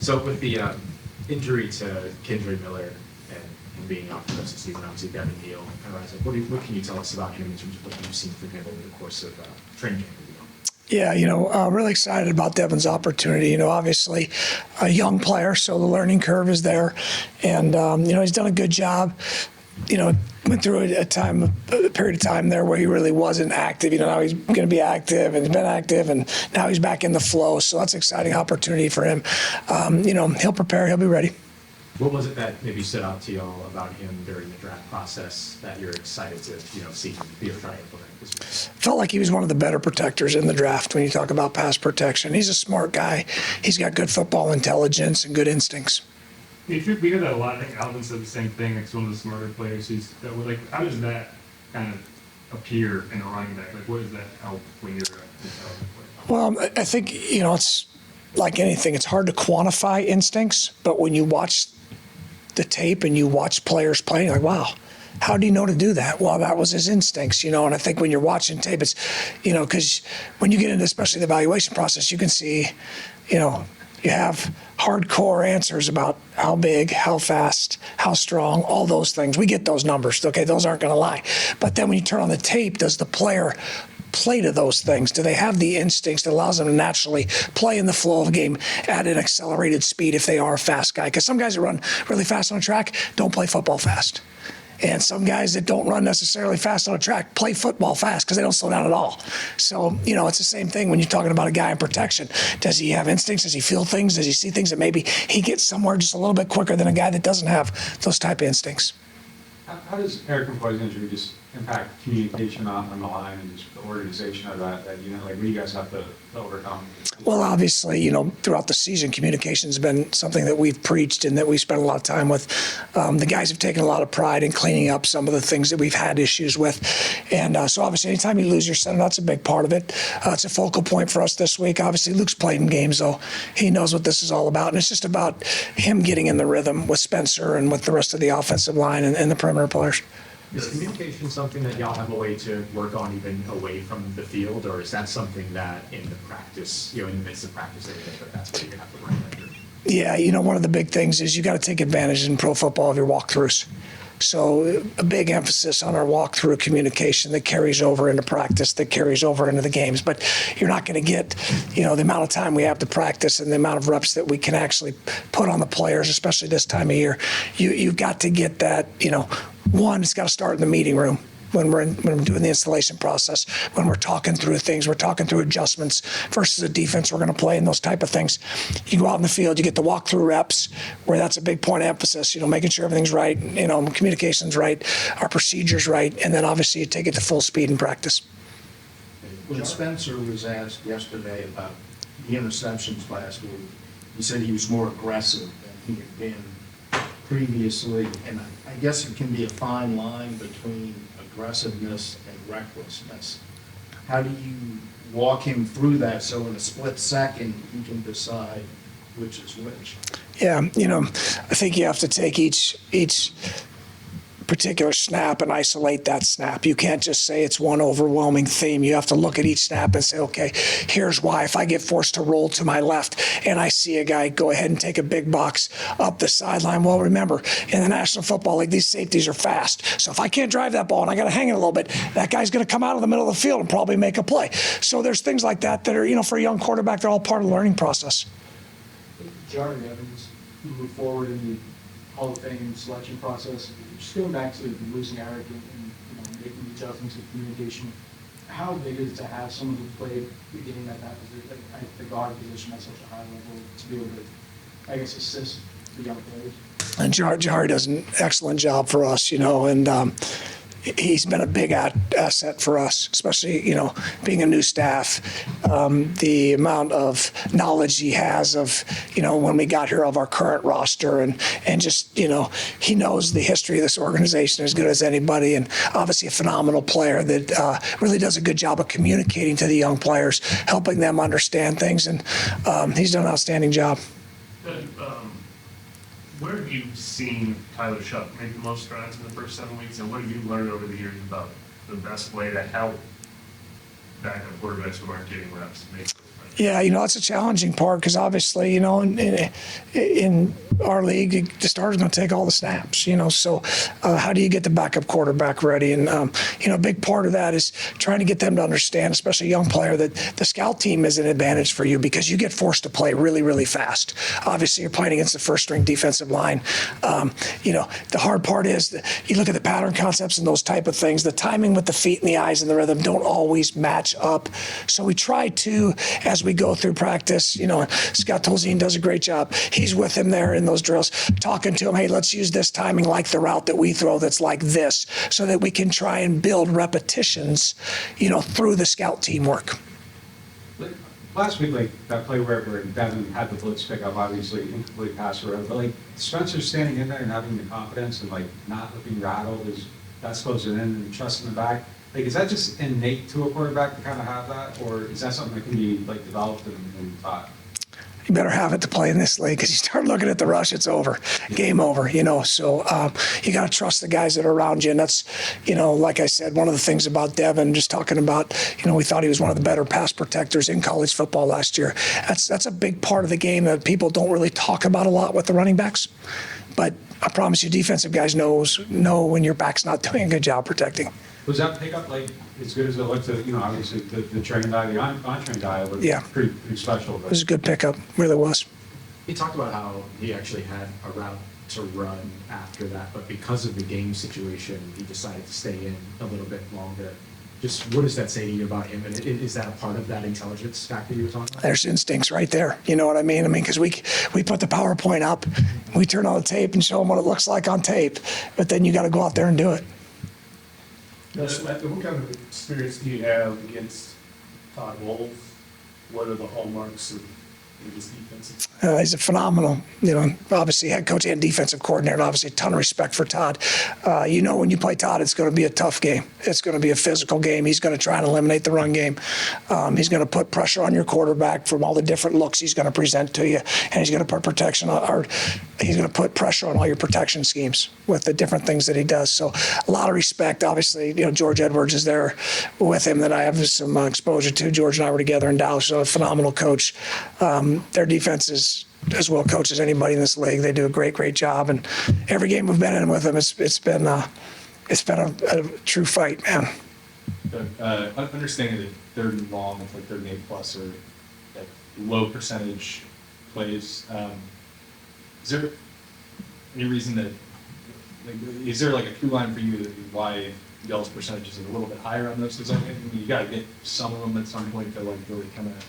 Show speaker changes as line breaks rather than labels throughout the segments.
So with the injury to Kendra Miller and being out for the rest of the season, obviously Devin Neal kind of rise up. What can you tell us about him in terms of what you've seen from him over the course of training camp?
Yeah, really excited about Devin's opportunity. Obviously a young player, so the learning curve is there. And, he's done a good job. Went through a period of time there where he really wasn't active. Now he's going to be active and he's been active, and now he's back in the flow. So that's an exciting opportunity for him. He'll prepare, he'll be ready.
What was it that maybe stood out to y'all about him during the draft process that you're excited to, see him be able to try to implement this year?
Felt like he was one of the better protectors in the draft when you talk about pass protection. He's a smart guy. He's got good football intelligence and good instincts.
We hear that a lot. I think Alvin said the same thing. Like, one of the smarter players. How does that kind of appear in a running back? Like, what does that help when you're a intelligent player?
Well, I think, it's like anything. It's hard to quantify instincts, but when you watch the tape and you watch players playing, you're like, wow, how do you know to do that? Well, that was his instincts, and I think when you're watching tape, it's, because when you get into especially the evaluation process, you can see, you have hardcore answers about how big, how fast, how strong, all those things. We get those numbers. Okay, those aren't going to lie. But then when you turn on the tape, does the player play to those things? Do they have the instincts that allows them to naturally play in the flow of the game at an accelerated speed if they are a fast guy? Because some guys that run really fast on a track don't play football fast. And some guys that don't run necessarily fast on a track play football fast because they don't slow down at all. So, it's the same thing when you're talking about a guy in protection. Does he have instincts? Does he feel things? Does he see things that maybe he gets somewhere just a little bit quicker than a guy that doesn't have those type of instincts?
How does Erik McCoy's injury just impact communication on the line and just the organization of that what do you guys have to overcome?
Well, obviously, throughout the season, communication has been something that we've preached and that we spent a lot of time with. The guys have taken a lot of pride in cleaning up some of the things that we've had issues with. And so obviously, anytime you lose your center, that's a big part of it. It's a focal point for us this week. Obviously, Luke's played in games, so he knows what this is all about. And it's just about him getting in the rhythm with Spencer and with the rest of the offensive line and the perimeter players.
Is communication something that y'all have a way to work on even away from the field, or is that something that in the practice, in the midst of practice, that's what you're going to have to work through?
Yeah, one of the big things is you got to take advantage in pro football of your walkthroughs. So a big emphasis on our walkthrough communication that carries over into practice, that carries over into the games. But you're not going to get, the amount of time we have to practice and the amount of reps that we can actually put on the players, especially this time of year. You've got to get that, one, it's got to start in the meeting room. When we're doing the installation process, when we're talking through things, we're talking through adjustments versus a defense we're going to play and those type of things. You go out in the field, you get the walkthrough reps where that's a big point of emphasis, making sure everything's right, communication's right, our procedure's right, and then obviously you take it to full speed in practice.
When Spencer was asked yesterday about the interceptions last week, he said he was more aggressive than he had been previously, and I guess it can be a fine line between aggressiveness and recklessness. How do you walk him through that so in a split second you can decide which is which?
Yeah, I think you have to take each particular snap and isolate that snap. You can't just say it's one overwhelming theme. You have to look at each snap and say, okay, here's why. If I get forced to roll to my left and I see a guy go ahead and take a big box up the sideline, well, remember, in the National Football League, these safeties are fast. So if I can't drive that ball and I got to hang it a little bit, that guy's going to come out of the middle of the field and probably make a play. So there's things like that are, for a young quarterback, they're all part of the learning process.
Jarrett Evans moving forward in the Hall of Fame selection process, just going back to losing Erik and making the adjustments of communication, how big is it to have someone who played the game at that position, at the guard position at such a high level, to be able to, assist the young players?
And Jari does an excellent job for us, and he's been a big asset for us, especially, being a new staff. The amount of knowledge he has of, when we got here, of our current roster and just, he knows the history of this organization as good as anybody, and obviously a phenomenal player that really does a good job of communicating to the young players, helping them understand things, and he's done an outstanding job.
Where have you seen Tyler Shuck make the most strides in the first 7 weeks, and what have you learned over the years about the best way to help backup quarterbacks who aren't getting reps make those strides?
Yeah, that's a challenging part because obviously, in our league, the starter's going to take all the snaps, so how do you get the backup quarterback ready? And, a big part of that is trying to get them to understand, especially a young player, that the scout team is an advantage for you because you get forced to play really, really fast. Obviously, you're playing against the first-string defensive line. The hard part is that you look at the pattern concepts and those type of things. The timing with the feet and the eyes and the rhythm don't always match up. So we try to, as we go through practice, Scott Tolzien does a great job. He's with him there in those drills, talking to him, hey, let's use this timing like the route that we throw that's like this, so that we can try and build repetitions, through the scout teamwork.
Last week, that play where Devin had the blitz pickup, obviously incomplete pass road, but Spencer standing in there and having the confidence and not looking rattled, that's supposed to in and trusting the back. Is that just innate to a quarterback to kind of have that, or is that something that can be developed and taught?
You better have it to play in this league because you start looking at the rush, it's over, game over, So you got to trust the guys that are around you. And that's, like I said, one of the things about Devin, just talking about, we thought he was one of the better pass protectors in college football last year. That's a big part of the game that people don't really talk about a lot with the running backs. But I promise you, defensive guys know when your back's not doing a good job protecting.
Was that pickup as good as it looked? Obviously the trained guy, the untrained guy looked pretty special.
It was a good pickup, really was.
He talked about how he actually had a route to run after that, but because of the game situation, he decided to stay in a little bit longer. Just what does that say to you about him? And is that a part of that intelligence factor you were talking about?
There's instincts right there. You know what I mean? Because we put the PowerPoint up, we turn on the tape and show them what it looks like on tape, but then you got to go out there and do it.
What kind of experience do you have against Todd Wolf? What are the hallmarks of his defense?
He's a phenomenal, obviously head coach and defensive coordinator, and obviously a ton of respect for Todd. When you play Todd, it's going to be a tough game. It's going to be a physical game. He's going to try and eliminate the run game. He's going to put pressure on your quarterback from all the different looks he's going to present to you, and he's going to put he's going to put pressure on all your protection schemes with the different things that he does. So a lot of respect. Obviously, George Edwards is there with him that I have some exposure to. George and I were together in Dallas, so a phenomenal coach. Their defense is as well coached as anybody in this league. They do a great job, and every game we've been in with them, it's been a true fight, man.
Understanding that third and long, third and 8+ or low percentage plays, is there any reason that is there a through line for you why y'all's percentages are a little bit higher on those? Because you got to get some of them at some point to really kind of.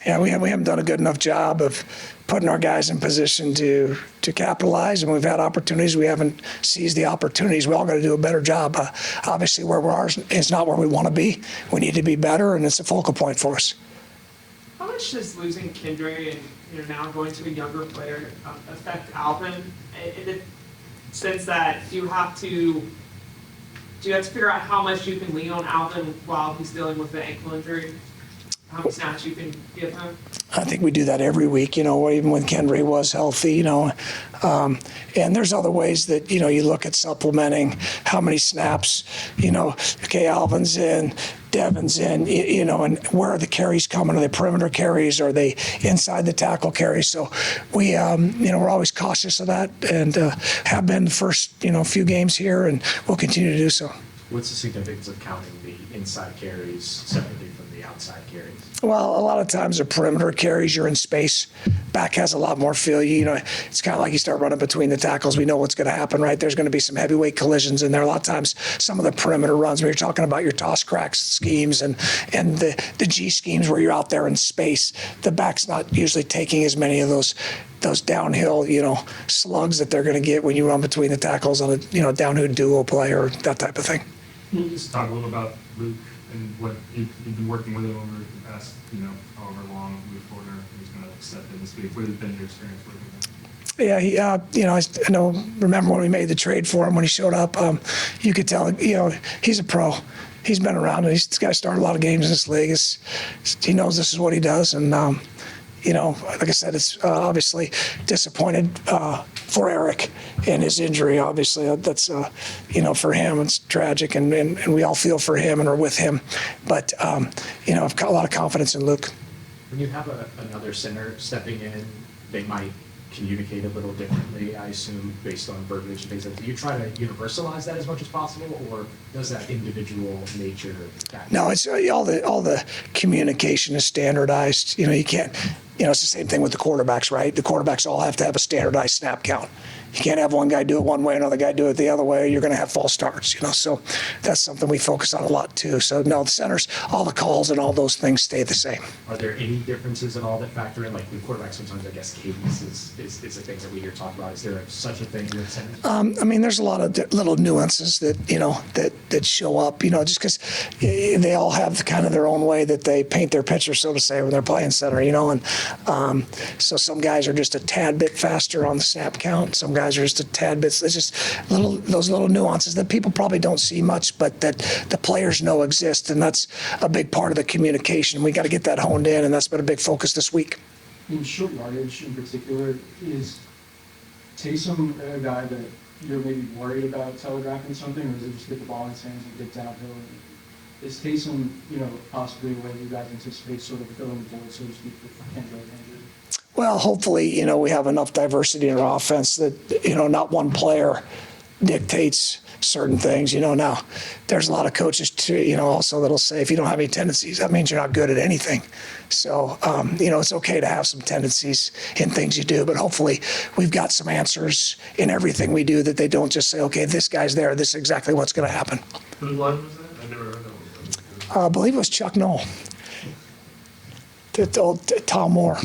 Yeah, we haven't done a good enough job of putting our guys in position to capitalize, and we've had opportunities. We haven't seized the opportunities. We all got to do a better job. Obviously, where we are is not where we want to be. We need to be better, and it's a focal point for us.
How much does losing Kendra and now going to a younger player affect Alvin in the sense that you have to figure out how much you can lean on Alvin while he's dealing with the ankle injury? How many snaps you can give him?
I think we do that every week, even when Kendra was healthy, and there's other ways that, you look at supplementing how many snaps, okay, Alvin's in, Devin's in, and where are the carries coming? Are they perimeter carries? Are they inside the tackle carries? So we, we're always cautious of that and have been the first, few games here, and we'll continue to do so.
What's the significance of counting the inside carries separately from the outside carries?
Well, a lot of times the perimeter carries, you're in space. Back has a lot more feel. It's kind of like you start running between the tackles. We know what's going to happen, right? There's going to be some heavyweight collisions in there. A lot of times, some of the perimeter runs, when you're talking about your toss cracks schemes and the G schemes where you're out there in space, the back's not usually taking as many of those downhill, slugs that they're going to get when you run between the tackles on a downhill duo play or that type of thing.
Can you just talk a little about Luke and what you've been working with him over the past, however long, Luke Fortner, who's going to step in this week? What has been your experience working with him?
Yeah, I know. Remember when we made the trade for him when he showed up? You could tell, he's a pro. He's been around. This guy started a lot of games in this league. He knows this is what he does, and like I said, it's obviously disappointed for Erik and his injury. Obviously, that's for him, it's tragic, and we all feel for him and are with him. But I've got a lot of confidence in Luke.
when you have another center stepping in, they might communicate a little differently, I assume, based on verbiage and things like that. Do you try to universalize that as much as possible, or does that individual nature factor?
No, it's all the communication is standardized. You know, you can't. You know, it's the same thing with the quarterbacks, right? The quarterbacks all have to have a standardized snap count. You can't have one guy do it one way, another guy do it the other way. You're going to have false starts, you know. So that's something we focus on a lot too. So no, the centers, all the calls and all those things stay the same.
Are there any differences at all that factor in? Like with quarterbacks, sometimes I guess cadence is a thing that we hear talk about. Is there such a thing with centers?
I mean, there's a lot of little nuances that, you know, that show up, you know, just because they all have kind of their own way that they paint their picture, so to say, when they're playing center, you know. And so some guys are just a tad bit faster on the snap count. Some guys are just a tad bit. It's just those little nuances that people probably don't see much, but that the players know exist, and that's a big part of the communication. We got to get that honed in, and that's been a big focus this week.
In short yardage in particular, is Taysom a guy that you're maybe worried about telegraphing something, or is it just get the ball in his hands and get downhill? Is Taysom, you know, possibly a way you guys anticipate sort of filling the void, so to speak, with Kendra injured?
Well, hopefully, you know, we have enough diversity in our offense that, you know, not one player dictates certain things. You know, now there's a lot of coaches too, you know, also that'll say if you don't have any tendencies, that means you're not good at anything. So, you know, it's okay to have some tendencies in things you do, but hopefully we've got some answers in everything we do that they don't just say, okay, this guy's there, this is exactly what's going to happen.
Whose line was that? I never heard that one.
I believe it was Chuck Knoll. Tom Moore.